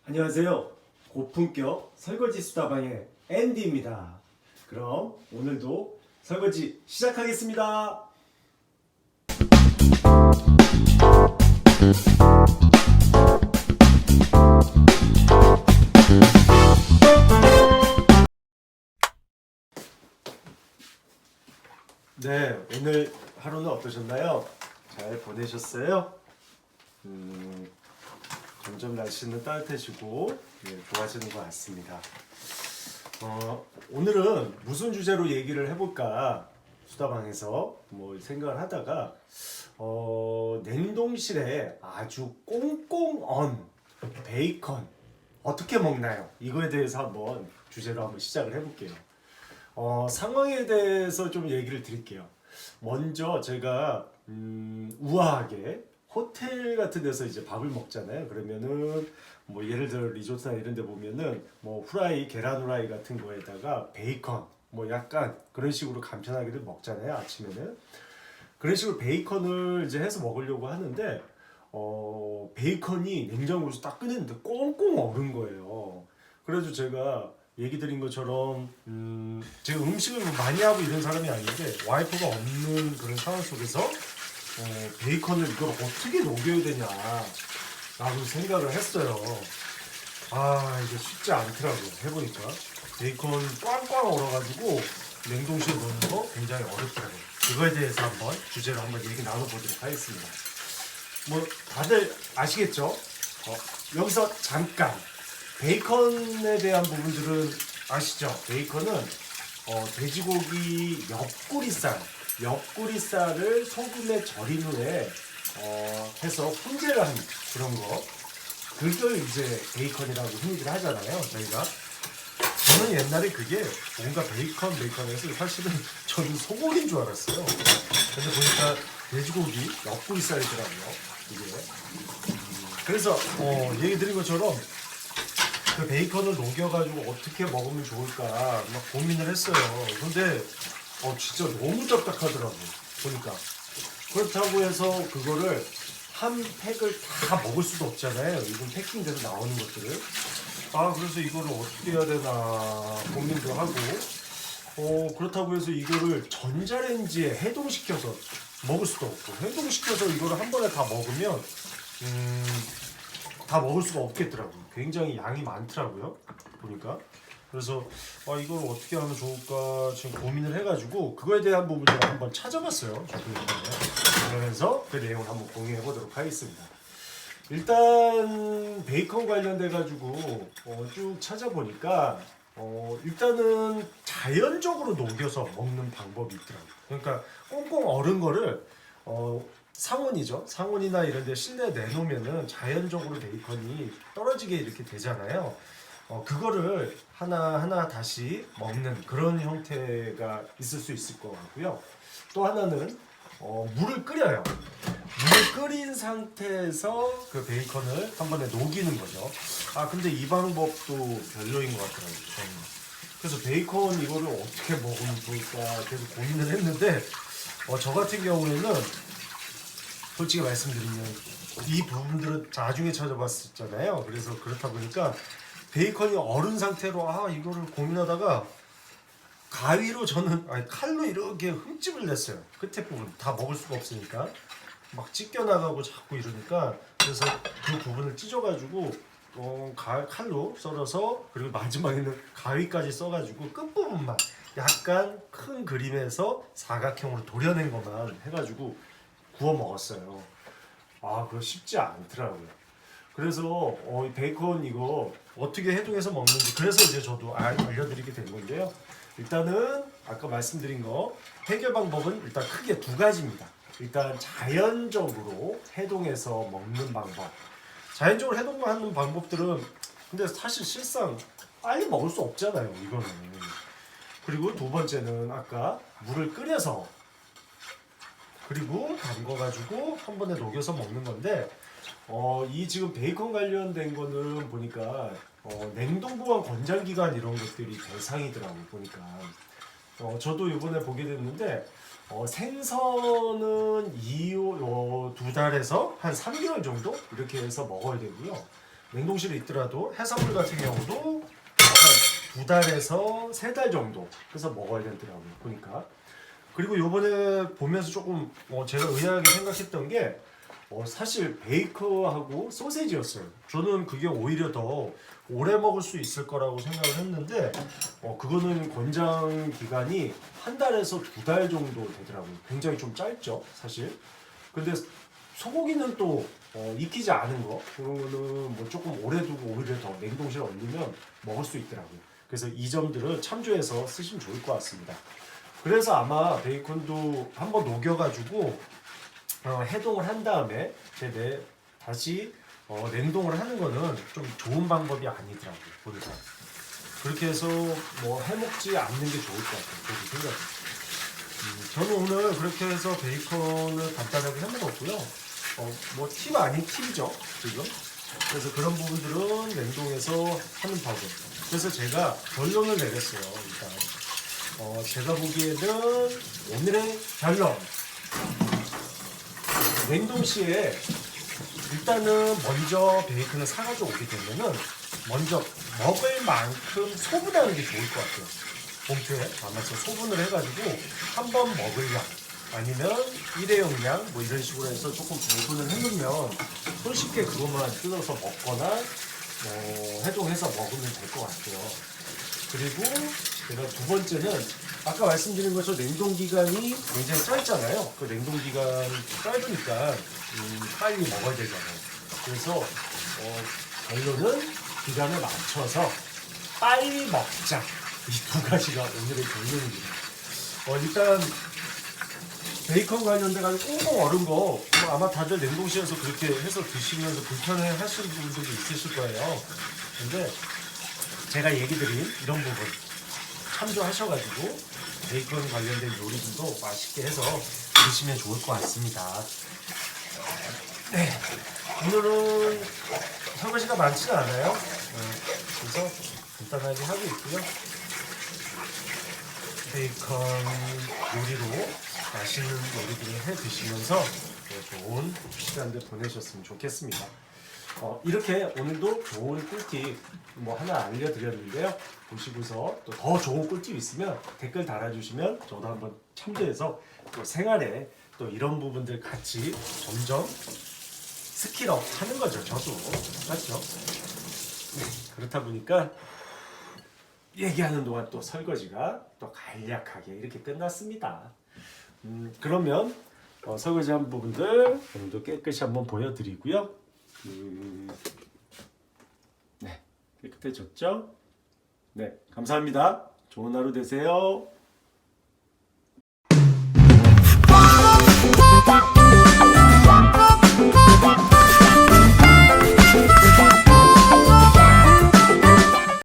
안녕하세요. 고품격 설거지 수다방의 앤디입니다. 그럼 오늘도 설거지 시작하겠습니다. 네, 오늘 하루는 어떠셨나요? 잘 보내셨어요? 점점 날씨는 따뜻해지고 좋아지는 것 같습니다. 오늘은 무슨 주제로 얘기를 해볼까 수다방에서 생각을 하다가 냉동실에 아주 꽁꽁 언 베이컨 어떻게 먹나요? 이거에 대해서 한번 주제로 한번 시작을 해볼게요. 상황에 대해서 좀 얘기를 드릴게요. 먼저 제가 우아하게 호텔 같은 데서 이제 밥을 먹잖아요. 그러면은 예를 들어 리조트나 이런 데 보면은 후라이, 계란 후라이 같은 거에다가 베이컨 약간 그런 식으로 간편하게들 먹잖아요. 아침에는. 그런 식으로 베이컨을 이제 해서 먹으려고 하는데 베이컨이 냉장고에서 딱 꺼냈는데 꽁꽁 얼은 거예요. 그래서 제가 얘기 드린 것처럼 제가 음식을 많이 하고 이런 사람이 아닌데 와이프가 없는 그런 상황 속에서 베이컨을 이걸 어떻게 녹여야 되냐 라고 생각을 했어요. 이게 쉽지 않더라고요. 해보니까 베이컨 꽝꽝 얼어가지고 냉동실에 넣는 거 굉장히 어렵더라고요. 그거에 대해서 한번 주제로 한번 얘기 나눠보도록 하겠습니다. 다들 아시겠죠? 여기서 잠깐 베이컨에 대한 부분들은 아시죠? 베이컨은 돼지고기 옆구리살을 소금에 절인 후에 해서 훈제를 한 그런 거, 그걸 이제 베이컨이라고 흔히들 하잖아요. 저는 옛날에 그게 뭔가 베이컨에서 사실은 저는 소고기인 줄 알았어요. 근데 보니까 돼지고기 옆구리살이더라고요. 이게 그래서 얘기 드린 것처럼 그 베이컨을 녹여가지고 어떻게 먹으면 좋을까 막 고민을 했어요. 근데 진짜 너무 딱딱하더라고요. 보니까. 그렇다고 해서 그거를 한 팩을 다 먹을 수도 없잖아요. 이건 패킹돼서 나오는 것들을. 그래서 이거를 어떻게 해야 되나 고민도 하고 그렇다고 해서 이거를 전자레인지에 해동시켜서 먹을 수도 없고, 해동시켜서 이거를 한 번에 다 먹으면 다 먹을 수가 없겠더라고요. 굉장히 양이 많더라고요. 보니까. 그래서 이걸 어떻게 하면 좋을까 지금 고민을 해가지고 그거에 대한 부분을 한번 찾아봤어요. 그러면서 그 내용을 한번 공유해 보도록 하겠습니다. 일단 베이컨 관련돼 가지고 쭉 찾아보니까 일단은 자연적으로 녹여서 먹는 방법이 있더라고요. 그러니까 꽁꽁 얼은 거를 상온이죠. 상온이나 이런 데 실내에 내놓으면은 자연적으로 베이컨이 떨어지게 이렇게 되잖아요. 그거를 하나하나 다시 먹는 그런 형태가 있을 수 있을 것 같고요. 또 하나는 물을 끓여요. 물을 끓인 상태에서 그 베이컨을 한 번에 녹이는 거죠. 근데 이 방법도 별로인 것 같더라고요. 저는. 그래서 베이컨 이거를 어떻게 먹으면 좋을까 계속 고민을 했는데 저 같은 경우에는 솔직히 말씀드리면 이 부분들은 나중에 찾아봤었잖아요. 그래서 그렇다 보니까 베이컨이 얼은 상태로 이거를 고민하다가 가위로 칼로 이렇게 흠집을 냈어요. 끝에 부분 다 먹을 수가 없으니까 막 찢겨나가고 자꾸 이러니까, 그래서 그 부분을 찢어가지고 칼로 썰어서, 그리고 마지막에는 가위까지 써가지고 끝부분만 약간 큰 그림에서 사각형으로 도려낸 것만 해가지고 구워 먹었어요. 그거 쉽지 않더라고요. 그래서 베이컨 이거 어떻게 해동해서 먹는지, 그래서 이제 저도 알려드리게 된 건데요. 일단은 아까 말씀드린 거 해결 방법은 일단 크게 두 가지입니다. 일단 자연적으로 해동해서 먹는 방법. 자연적으로 해동하는 방법들은 근데 사실 실상 빨리 먹을 수 없잖아요, 이거는. 그리고 두 번째는 아까 물을 끓여서 그리고 담궈가지고 한 번에 녹여서 먹는 건데, 이 지금 베이컨 관련된 거는 보니까 냉동 보관 권장 기간 이런 것들이 대상이더라고요. 보니까 저도 이번에 보게 됐는데 생선은 2달에서 한 3개월 정도 이렇게 해서 먹어야 되고요. 냉동실에 있더라도 해산물 같은 경우도 한 2달에서 3달 정도 해서 먹어야 되더라고요. 보니까. 그리고 요번에 보면서 조금 제가 의아하게 생각했던 게 사실 베이커하고 소세지였어요. 저는 그게 오히려 더 오래 먹을 수 있을 거라고 생각을 했는데 그거는 권장 기간이 1달에서 2달 정도 되더라고요. 굉장히 좀 짧죠, 사실. 근데 소고기는 또 익히지 않은 거 그런 거는 뭐 조금 오래 두고 오히려 더 냉동실에 얼리면 먹을 수 있더라고요. 그래서 이 점들을 참조해서 쓰시면 좋을 것 같습니다. 그래서 아마 베이컨도 한번 녹여가지고 해동을 한 다음에 다시 냉동을 하는 거는 좀 좋은 방법이 아니더라고요. 보니까 그렇게 해서 뭐 해먹지 않는 게 좋을 것 같아요. 그렇게 생각해요. 저는 오늘 그렇게 해서 베이컨을 간단하게 해먹었고요. 뭐 팁 아닌 팁이죠, 지금. 그래서 그런 부분들은 냉동해서 하는 방법. 그래서 제가 결론을 내렸어요. 일단 제가 보기에는 오늘의 결론. 냉동시에 일단은 먼저 베이컨을 사가지고 오게 되면은 먼저 먹을 만큼 소분하는 게 좋을 것 같아요. 봉투에 담아서 소분을 해가지고 한 번 먹을 양 아니면 일회용량 뭐 이런 식으로 해서 조금 배분을 해놓으면 손쉽게 그것만 뜯어서 먹거나 해동해서 먹으면 될 것 같아요. 그리고 제가 두 번째는 아까 말씀드린 것처럼 냉동 기간이 굉장히 짧잖아요. 그 냉동 기간이 짧으니까 빨리 먹어야 되잖아요. 그래서 결론은 기간을 맞춰서 빨리 먹자. 이 두 가지가 오늘의 결론입니다. 일단 베이컨 관련돼 가지고 꽁꽁 얼은 거 뭐 아마 다들 냉동실에서 그렇게 해서 드시면서 불편해 하시는 분들도 있으실 거예요. 근데 제가 얘기 드린 이런 부분 참조하셔가지고 베이컨 관련된 요리들도 맛있게 해서 드시면 좋을 것 같습니다. 네, 오늘은 설거지가 많지는 않아요. 그래서 간단하게 하고 있고요. 베이컨 요리로 맛있는 요리들을 해 드시면서 좋은 시간들 보내셨으면 좋겠습니다. 이렇게 오늘도 좋은 꿀팁 뭐 하나 알려드렸는데요. 보시고서 또 더 좋은 꿀팁 있으면 댓글 달아주시면 저도 한번 참조해서 또 생활에 또 이런 부분들 같이 점점 스킬업 하는 거죠. 저도 맞죠? 네, 그렇다 보니까 얘기하는 동안 또 설거지가 또 간략하게 이렇게 끝났습니다. 그러면 설거지한 부분들 오늘도 깨끗이 한번 보여드리고요. 네, 깨끗해졌죠? 네, 감사합니다. 좋은 하루 되세요.